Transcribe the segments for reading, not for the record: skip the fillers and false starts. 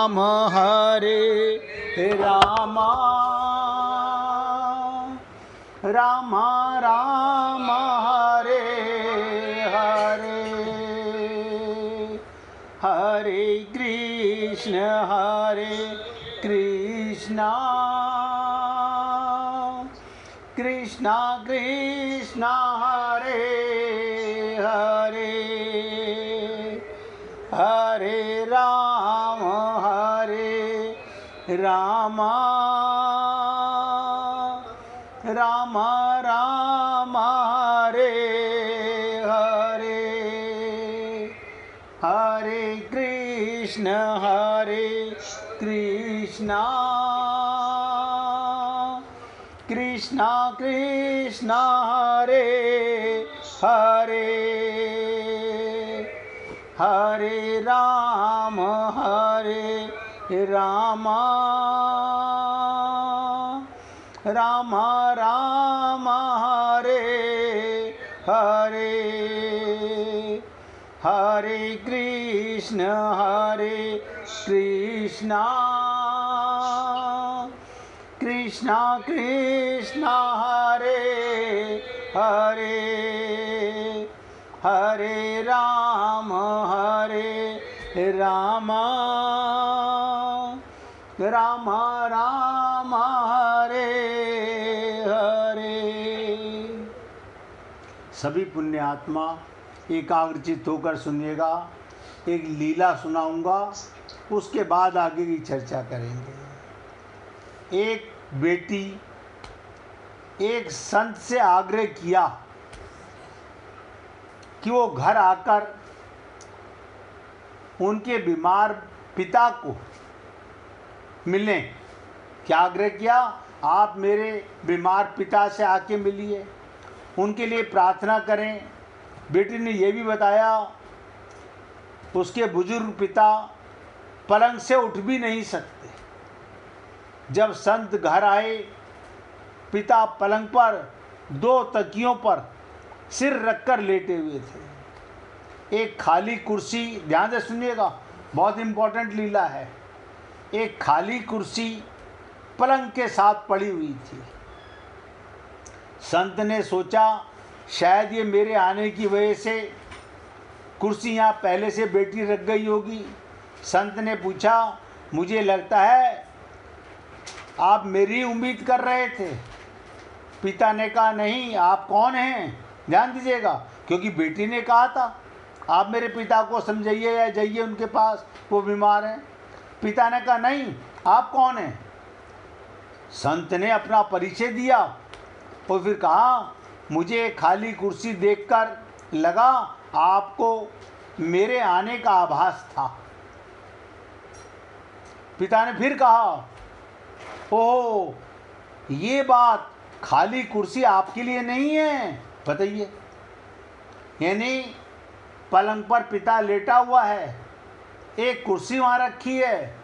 राम हरे राम राम राम हरे हरे हरे कृष्ण कृष्ण कृष्ण हरे हरे हरे राम राम राम हरे हरे हरे कृष्ण कृष्ण कृष्ण हरे हरे हरे राम राम राम हरे हरे हरे कृष्ण कृष्ण कृष्ण हरे हरे हरे राम राम राम हरे हरे। सभी पुण्य आत्मा एकाग्रचित होकर सुनिएगा। एक लीला सुनाऊंगा, उसके बाद आगे की चर्चा करेंगे। एक बेटी एक संत से आग्रह किया कि वो घर आकर उनके बीमार पिता को मिलें। क्या आग्रह किया? आप मेरे बीमार पिता से आके मिलिए, उनके लिए प्रार्थना करें। बेटी ने यह भी बताया उसके बुजुर्ग पिता पलंग से उठ भी नहीं सकते। जब संत घर आए, पिता पलंग पर 2 तकियों पर सिर रखकर लेटे हुए थे। एक खाली कुर्सी, ध्यान से सुनिएगा, बहुत इंपॉर्टेंट लीला है। एक खाली कुर्सी पलंग के साथ पड़ी हुई थी। संत ने सोचा शायद ये मेरे आने की वजह से कुर्सी यहाँ पहले से बेटी रख गई होगी। संत ने पूछा, मुझे लगता है आप मेरी उम्मीद कर रहे थे। पिता ने कहा, नहीं, आप कौन हैं? ध्यान दीजिएगा, क्योंकि बेटी ने कहा था आप मेरे पिता को समझाइए या जाइए उनके पास, वो बीमार हैं। पिता ने कहा, नहीं, आप कौन हैं? संत ने अपना परिचय दिया और फिर कहा, मुझे खाली कुर्सी देखकर लगा आपको मेरे आने का आभास था। पिता ने फिर कहा, ओह, ये बात, खाली कुर्सी आपके लिए नहीं है, बताइए। यानी पलंग पर पिता लेटा हुआ है, एक कुर्सी वहाँ रखी है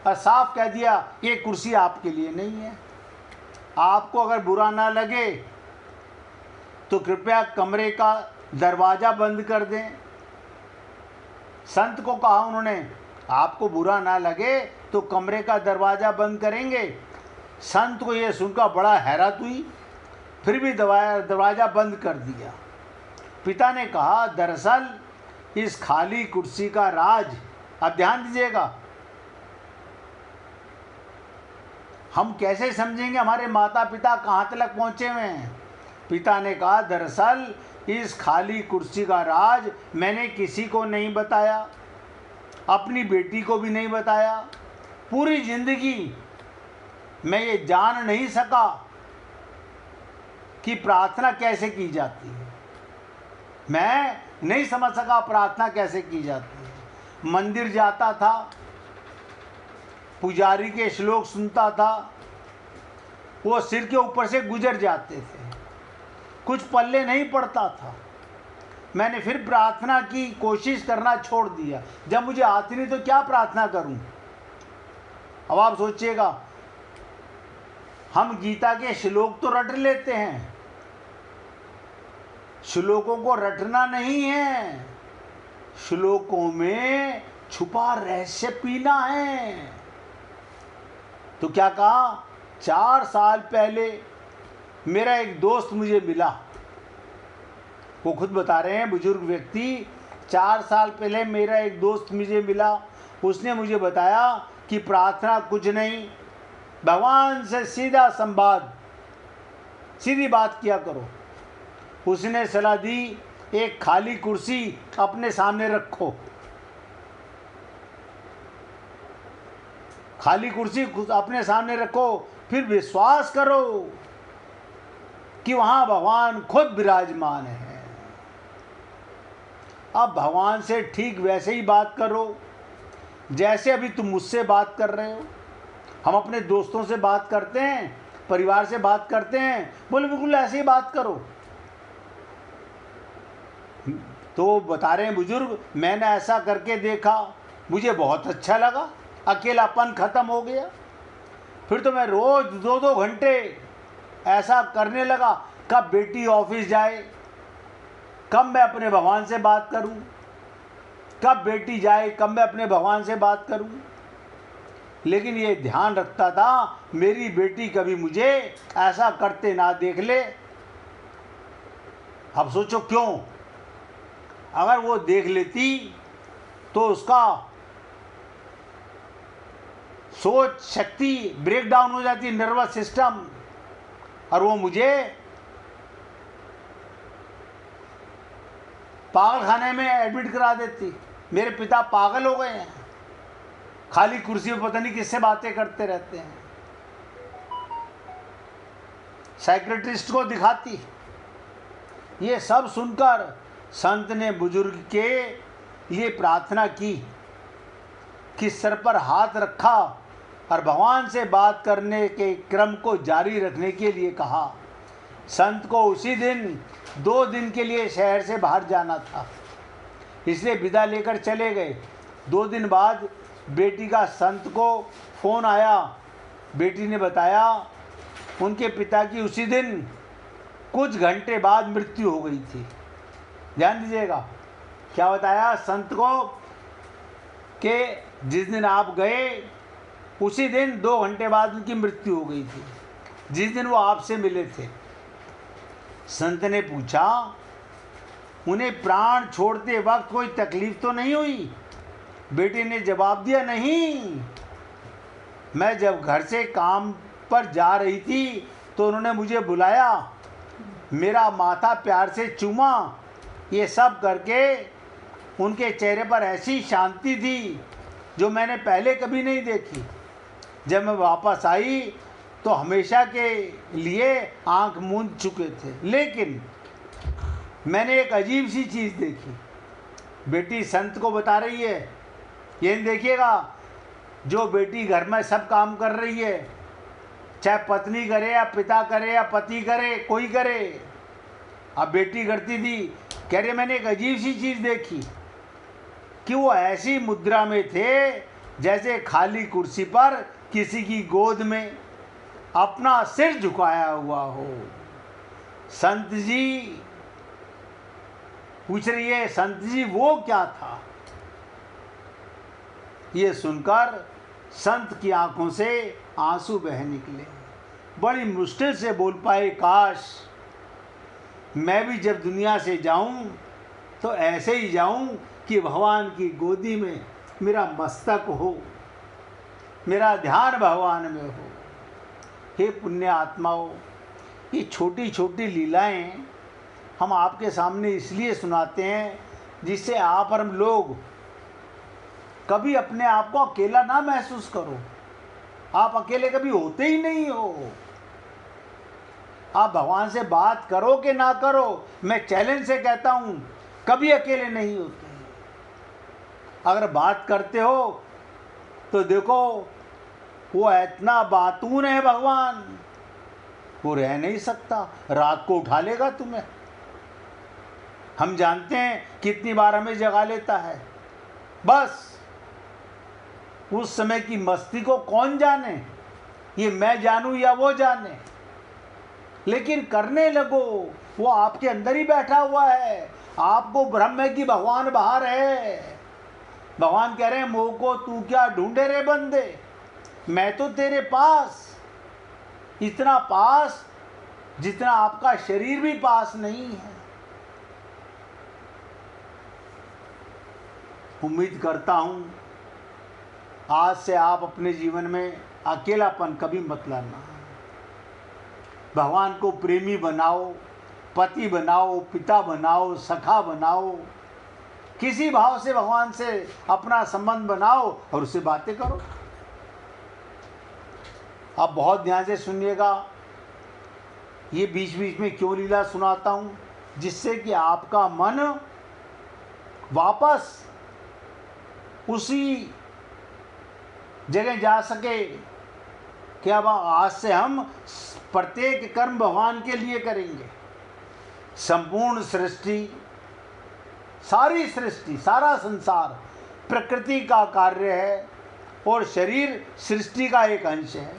और साफ कह दिया ये कुर्सी आपके लिए नहीं है। आपको अगर बुरा ना लगे तो कृपया कमरे का दरवाज़ा बंद कर दें। संत को कहा उन्होंने, आपको बुरा ना लगे तो कमरे का दरवाज़ा बंद करेंगे। संत को यह सुनकर बड़ा हैरत हुई, फिर भी दरवाज़ा बंद कर दिया। पिता ने कहा, दरअसल इस खाली कुर्सी का राज, अब ध्यान दीजिएगा, हम कैसे समझेंगे हमारे माता पिता कहाँ तक पहुँचे हुए हैं? पिता ने कहा, दरअसल इस खाली कुर्सी का राज मैंने किसी को नहीं बताया, अपनी बेटी को भी नहीं बताया। पूरी जिंदगी मैं ये जान नहीं सका कि प्रार्थना कैसे की जाती है। मैं नहीं समझ सका प्रार्थना कैसे की जाती है। मंदिर जाता था, पुजारी के श्लोक सुनता था, वो सिर के ऊपर से गुजर जाते थे, कुछ पल्ले नहीं पड़ता था। मैंने फिर प्रार्थना की कोशिश करना छोड़ दिया। जब मुझे आती नहीं तो क्या प्रार्थना करूं? अब आप सोचिएगा, हम गीता के श्लोक तो रट लेते हैं, श्लोकों को रटना नहीं है, श्लोकों में छुपा रहस्य पीना है। तो क्या कहा, 4 साल पहले मेरा एक दोस्त मुझे मिला। वो खुद बता रहे हैं बुजुर्ग व्यक्ति, 4 साल पहले मेरा एक दोस्त मुझे मिला। उसने मुझे बताया कि प्रार्थना कुछ नहीं, भगवान से सीधा संवाद, सीधी बात किया करो। उसने सलाह दी, एक खाली कुर्सी अपने सामने रखो, खाली कुर्सी अपने सामने रखो, फिर विश्वास करो कि वहां भगवान खुद विराजमान है। अब भगवान से ठीक वैसे ही बात करो जैसे अभी तुम मुझसे बात कर रहे हो। हम अपने दोस्तों से बात करते हैं, परिवार से बात करते हैं, बोले बिल्कुल ऐसे ही बात करो। तो बता रहे हैं बुजुर्ग, मैंने ऐसा करके देखा, मुझे बहुत अच्छा लगा, अकेलापन खत्म हो गया। फिर तो मैं रोज 2-2 घंटे ऐसा करने लगा। कब बेटी ऑफिस जाए, कब मैं अपने भगवान से बात करूं, कब बेटी जाए, कब मैं अपने भगवान से बात करूं। लेकिन ये ध्यान रखता था मेरी बेटी कभी मुझे ऐसा करते ना देख ले। अब सोचो क्यों, अगर वो देख लेती तो उसका सोच शक्ति ब्रेक डाउन हो जाती, नर्वस सिस्टम, और वो मुझे पागल खाने में एडमिट करा देती। मेरे पिता पागल हो गए हैं, खाली कुर्सी पर पता नहीं किससे बातें करते रहते हैं, साइकियाट्रिस्ट को दिखाती। ये सब सुनकर संत ने बुजुर्ग के लिए प्रार्थना की कि सर पर हाथ रखा और भगवान से बात करने के क्रम को जारी रखने के लिए कहा। संत को उसी दिन 2 दिन के लिए शहर से बाहर जाना था, इसलिए विदा लेकर चले गए। 2 दिन बाद बेटी का संत को फ़ोन आया। बेटी ने बताया उनके पिता की उसी दिन कुछ घंटे बाद मृत्यु हो गई थी। ध्यान दीजिएगा, क्या बताया संत को कि जिस दिन आप गए उसी दिन 2 घंटे बाद उनकी मृत्यु हो गई थी, जिस दिन वो आपसे मिले थे। संत ने पूछा, उन्हें प्राण छोड़ते वक्त कोई तकलीफ तो नहीं हुई? बेटी ने जवाब दिया, नहीं, मैं जब घर से काम पर जा रही थी तो उन्होंने मुझे बुलाया, मेरा माथा प्यार से चूमा। ये सब करके उनके चेहरे पर ऐसी शांति थी जो मैंने पहले कभी नहीं देखी। जब मैं वापस आई तो हमेशा के लिए आंख मूंद चुके थे, लेकिन मैंने एक अजीब सी चीज़ देखी। बेटी संत को बता रही है, ये देखिएगा, जो बेटी घर में सब काम कर रही है, चाहे पत्नी करे या पिता करे या पति करे, कोई करे, अब बेटी करती थी, कह रही मैंने एक अजीब सी चीज़ देखी कि वो ऐसी मुद्रा में थे जैसे खाली कुर्सी पर किसी की गोद में अपना सिर झुकाया हुआ हो। संत जी पूछ रही है, संत जी वो क्या था? ये सुनकर संत की आंखों से आंसू बह निकले। बड़ी मुश्किल से बोल पाए, काश मैं भी जब दुनिया से जाऊं तो ऐसे ही जाऊं कि भगवान की गोदी में मेरा मस्तक हो, मेरा ध्यान भगवान में हो। हे पुण्य आत्माओं, ये छोटी छोटी लीलाएं हम आपके सामने इसलिए सुनाते हैं जिससे आप और हम लोग कभी अपने आप को अकेला ना महसूस करो। आप अकेले कभी होते ही नहीं हो। आप भगवान से बात करो कि ना करो, मैं चैलेंज से कहता हूँ, कभी अकेले नहीं होते। अगर बात करते हो तो देखो, वो इतना बातून है भगवान, वो रह नहीं सकता, रात को उठा लेगा तुम्हें। हम जानते हैं कितनी बार हमें जगा लेता है, बस उस समय की मस्ती को कौन जाने, ये मैं जानूं या वो जाने, लेकिन करने लगो। वो आपके अंदर ही बैठा हुआ है, आपको भ्रम है कि भगवान बाहर है। भगवान कह रहे हैं मोह को तू क्या ढूंढे रे बंदे, मैं तो तेरे पास, इतना पास जितना आपका शरीर भी पास नहीं है। उम्मीद करता हूं आज से आप अपने जीवन में अकेलापन कभी मत लाना। भगवान को प्रेमी बनाओ, पति बनाओ, पिता बनाओ, सखा बनाओ, किसी भाव से भगवान से अपना संबंध बनाओ और उससे बातें करो। आप बहुत ध्यान से सुनिएगा, ये बीच बीच में क्यों लीला सुनाता हूँ, जिससे कि आपका मन वापस उसी जगह जा सके कि अब आज से हम प्रत्येक कर्म भगवान के लिए करेंगे। संपूर्ण सृष्टि, सारी सृष्टि, सारा संसार प्रकृति का कार्य है और शरीर सृष्टि का एक अंश है।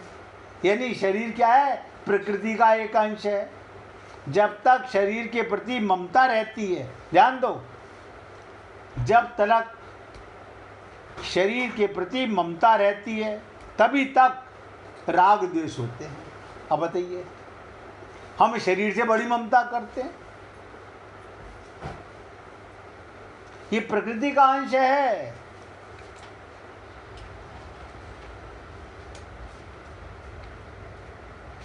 यानी शरीर क्या है? प्रकृति का एक अंश है। जब तक शरीर के प्रति ममता रहती है, ध्यान दो, जब तक शरीर के प्रति ममता रहती है तभी तक राग द्वेष होते हैं। अब बताइए, हम शरीर से बड़ी ममता करते हैं, ये प्रकृति का अंश है।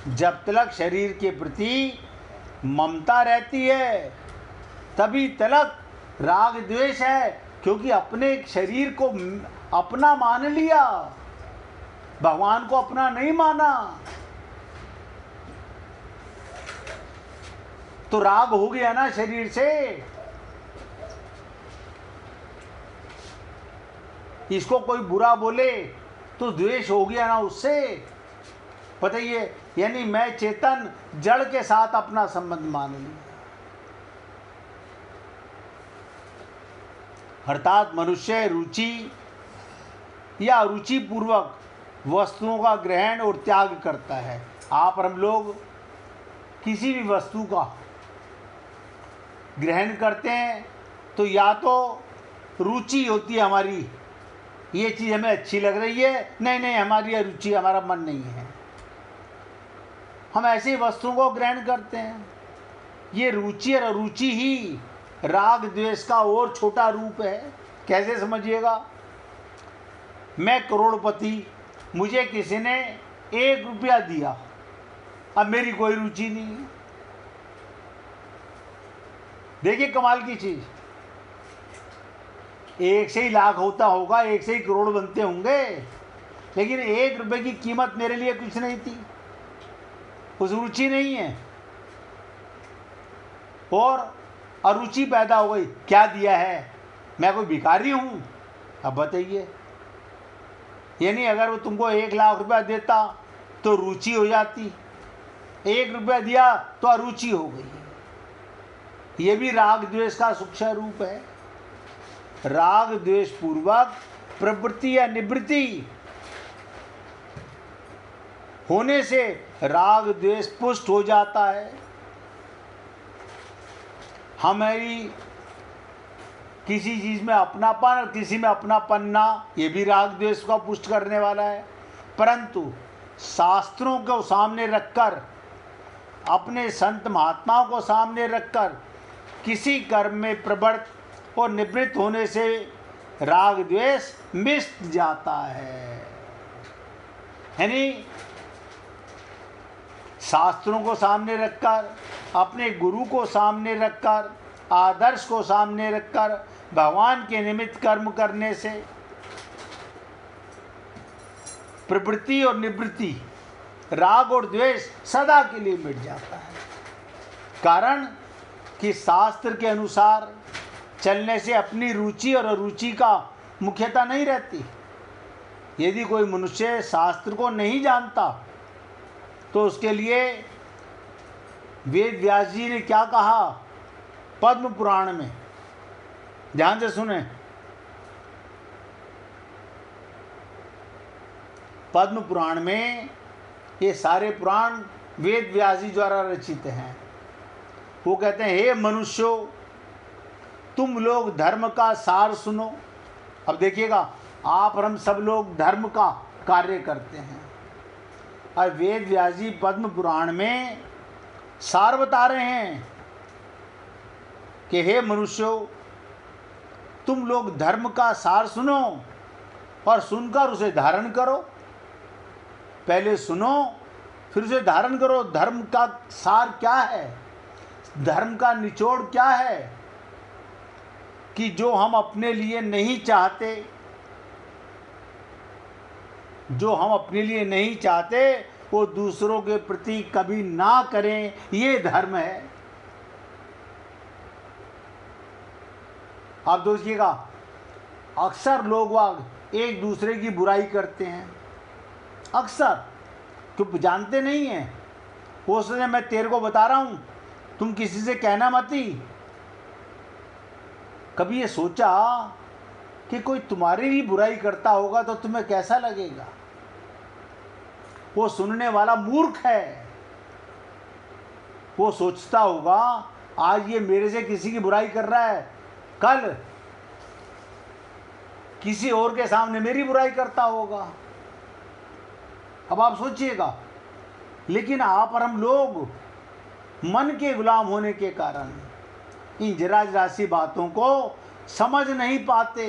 जब तक शरीर के प्रति ममता रहती है तभी तक राग द्वेष है, क्योंकि अपने शरीर को अपना मान लिया, भगवान को अपना नहीं माना, तो राग हो गया ना शरीर से। इसको कोई बुरा बोले तो द्वेष हो गया ना उससे। बताइए, यानी मैं चेतन जड़ के साथ अपना संबंध मान लिया। अर्थात मनुष्य रुचि या अरुचि पूर्वक वस्तुओं का ग्रहण और त्याग करता है। आप और हम लोग किसी भी वस्तु का ग्रहण करते हैं तो या तो रुचि होती है हमारी, ये चीज़ हमें अच्छी लग रही है, नहीं नहीं हमारी अरुचि, हमारा मन नहीं है, हम ऐसी वस्तुओं को ग्रहण करते हैं। ये रुचि और अरुचि ही राग द्वेष का और छोटा रूप है। कैसे समझिएगा, मैं करोड़पति, मुझे किसी ने 1 रुपया दिया, अब मेरी कोई रुचि नहीं है। देखिए कमाल की चीज, 1 से ही लाख होता होगा, 1 से ही करोड़ बनते होंगे, लेकिन 1 रुपये की कीमत मेरे लिए कुछ नहीं थी, उस रुचि नहीं है और अरुचि पैदा हो गई। क्या दिया है, मैं कोई भिखारी हूँ? अब बताइए, यानी अगर वो तुमको 1 लाख रुपया देता तो रुचि हो जाती, 1 रुपया दिया तो अरुचि हो गई। ये भी राग द्वेष का सूक्ष्म रूप है। राग द्वेष पूर्वक प्रवृत्ति या निवृत्ति होने से राग द्वेष पुष्ट हो जाता है। हमारी किसी चीज़ में अपनापन और किसी में अपनापन ना, ये भी राग द्वेष को पुष्ट करने वाला है। परंतु शास्त्रों को सामने रखकर, अपने संत महात्माओं को सामने रखकर किसी कर्म में प्रवृत्त और निवृत्त होने से राग द्वेष मिट जाता है। यानी शास्त्रों को सामने रखकर, अपने गुरु को सामने रखकर, आदर्श को सामने रखकर भगवान के निमित्त कर्म करने से प्रवृत्ति और निवृत्ति, राग और द्वेष सदा के लिए मिट जाता है। कारण कि शास्त्र के अनुसार चलने से अपनी रुचि और अरुचि का मुख्यता नहीं रहती। यदि कोई मनुष्य शास्त्र को नहीं जानता तो उसके लिए वेद व्यास जी ने क्या कहा पद्म पुराण में, ध्यान से सुने। पद्म पुराण में, ये सारे पुराण वेद व्यास जी द्वारा रचित हैं। वो कहते हैं, हे मनुष्यों, तुम लोग धर्म का सार सुनो, अब देखिएगा, आप और हम सब लोग धर्म का कार्य करते हैं, और वेद व्यास जी पद्म पुराण में सार बता रहे हैं कि हे मनुष्यों, तुम लोग धर्म का सार सुनो और सुनकर उसे धारण करो। पहले सुनो फिर उसे धारण करो। धर्म का सार क्या है? धर्म का निचोड़ क्या है? कि जो हम अपने लिए नहीं चाहते, जो हम अपने लिए नहीं चाहते वो दूसरों के प्रति कभी ना करें, ये धर्म है। आप देखिएगा, अक्सर लोग वाग एक दूसरे की बुराई करते हैं, अक्सर, क्यों जानते नहीं हैं। वो सोचे मैं तेरे को बता रहा हूँ, तुम किसी से कहना मत ही। कभी ये सोचा कि कोई तुम्हारी ही बुराई करता होगा तो तुम्हें कैसा लगेगा? वो सुनने वाला मूर्ख है। वो सोचता होगा आज ये मेरे से किसी की बुराई कर रहा है, कल किसी और के सामने मेरी बुराई करता होगा। अब आप सोचिएगा, लेकिन आप और हम लोग मन के गुलाम होने के कारण इन जरा सी बातों को समझ नहीं पाते,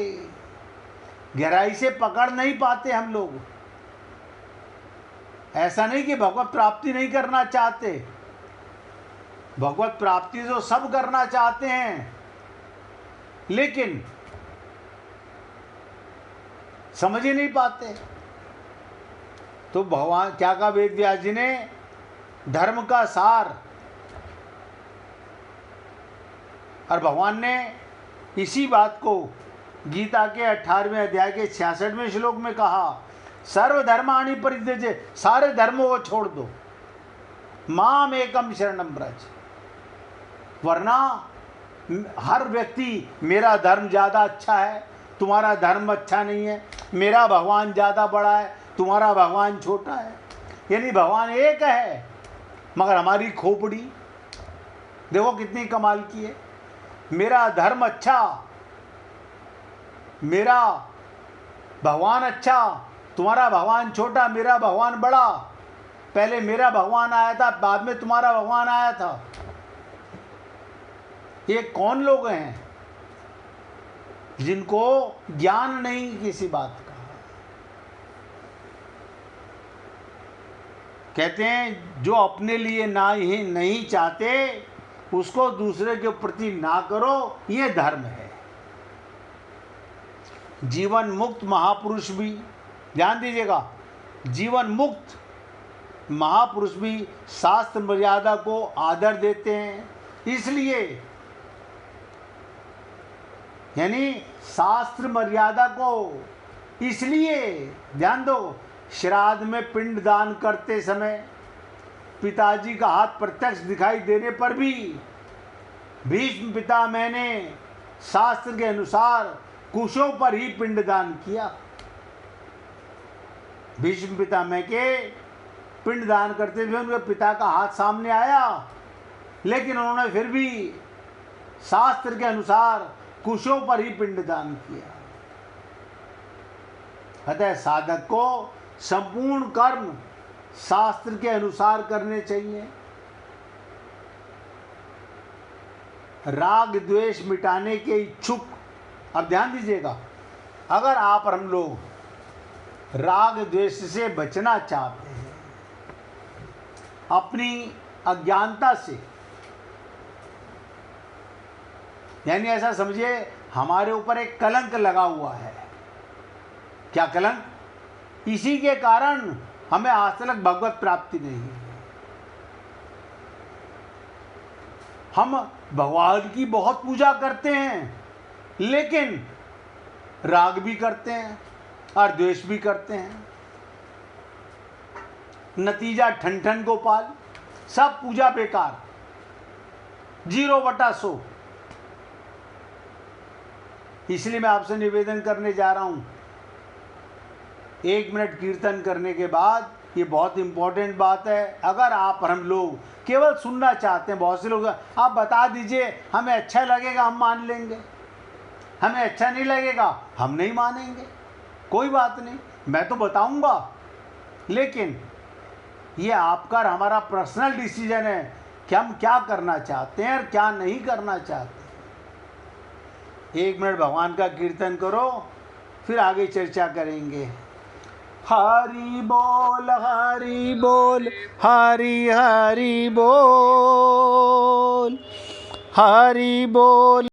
गहराई से पकड़ नहीं पाते हम लोग। ऐसा नहीं कि भगवत प्राप्ति नहीं करना चाहते, भगवत प्राप्ति तो सब करना चाहते हैं, लेकिन समझ ही नहीं पाते। तो भगवान क्या कहा वेद व्यास जी ने? धर्म का सार। और भगवान ने इसी बात को गीता के 18वें अध्याय के 66वें श्लोक में कहा, सर्वधर्माणि परित्यज्य, सारे धर्मों को छोड़ दो, माम एकम शरणम व्रज। वरना हर व्यक्ति मेरा धर्म ज़्यादा अच्छा है, तुम्हारा धर्म अच्छा नहीं है, मेरा भगवान ज़्यादा बड़ा है, तुम्हारा भगवान छोटा है। यानी भगवान एक है मगर हमारी खोपड़ी देखो कितनी कमाल की है। मेरा धर्म अच्छा, मेरा भगवान अच्छा, तुम्हारा भगवान छोटा, मेरा भगवान बड़ा। पहले मेरा भगवान आया था, बाद में तुम्हारा भगवान आया था। ये कौन लोग हैं जिनको ज्ञान नहीं किसी बात का? कहते हैं जो अपने लिए ना ही नहीं चाहते उसको दूसरे के प्रति ना करो, ये धर्म है। जीवन मुक्त महापुरुष भी, ध्यान दीजिएगा, जीवन मुक्त महापुरुष भी शास्त्र मर्यादा को आदर देते हैं। इसलिए यानी शास्त्र मर्यादा को इसलिए ध्यान दो, श्राद्ध में पिंड दान करते समय पिताजी का हाथ प्रत्यक्ष दिखाई देने पर भी भीष्म पितामह ने शास्त्र के अनुसार कुशों पर ही पिंडदान किया। भीष्म पितामह के पिंडदान करते हुए उनके पिता का हाथ सामने आया, लेकिन उन्होंने फिर भी शास्त्र के अनुसार कुशों पर ही पिंडदान किया। अतः साधक को संपूर्ण कर्म शास्त्र के अनुसार करने चाहिए। राग द्वेष मिटाने के इच्छुक, अब ध्यान दीजिएगा, अगर आप और हम लोग राग द्वेष से बचना चाहते हैं, अपनी अज्ञानता से, यानी ऐसा समझिए हमारे ऊपर एक कलंक लगा हुआ है। क्या कलंक? इसी के कारण हमें आज तक भगवत प्राप्ति नहीं है। हम भगवान की बहुत पूजा करते हैं, लेकिन राग भी करते हैं और द्वेष भी करते हैं। नतीजा ठन ठन गोपाल, सब पूजा बेकार, 0/100। इसलिए मैं आपसे निवेदन करने जा रहा हूं, 1 मिनट कीर्तन करने के बाद, ये बहुत इंपॉर्टेंट बात है। अगर आप और हम लोग केवल सुनना चाहते हैं, बहुत से लोग आप बता दीजिए हमें अच्छा लगेगा, हम मान लेंगे। हमें अच्छा नहीं लगेगा, हम नहीं मानेंगे, कोई बात नहीं, मैं तो बताऊंगा, लेकिन ये आपका और हमारा पर्सनल डिसीजन है कि हम क्या करना चाहते हैं और क्या नहीं करना चाहते। 1 मिनट भगवान का कीर्तन करो, फिर आगे चर्चा करेंगे। हरि बोल हरि बोल, हरि हरि बोल, हरि बोल।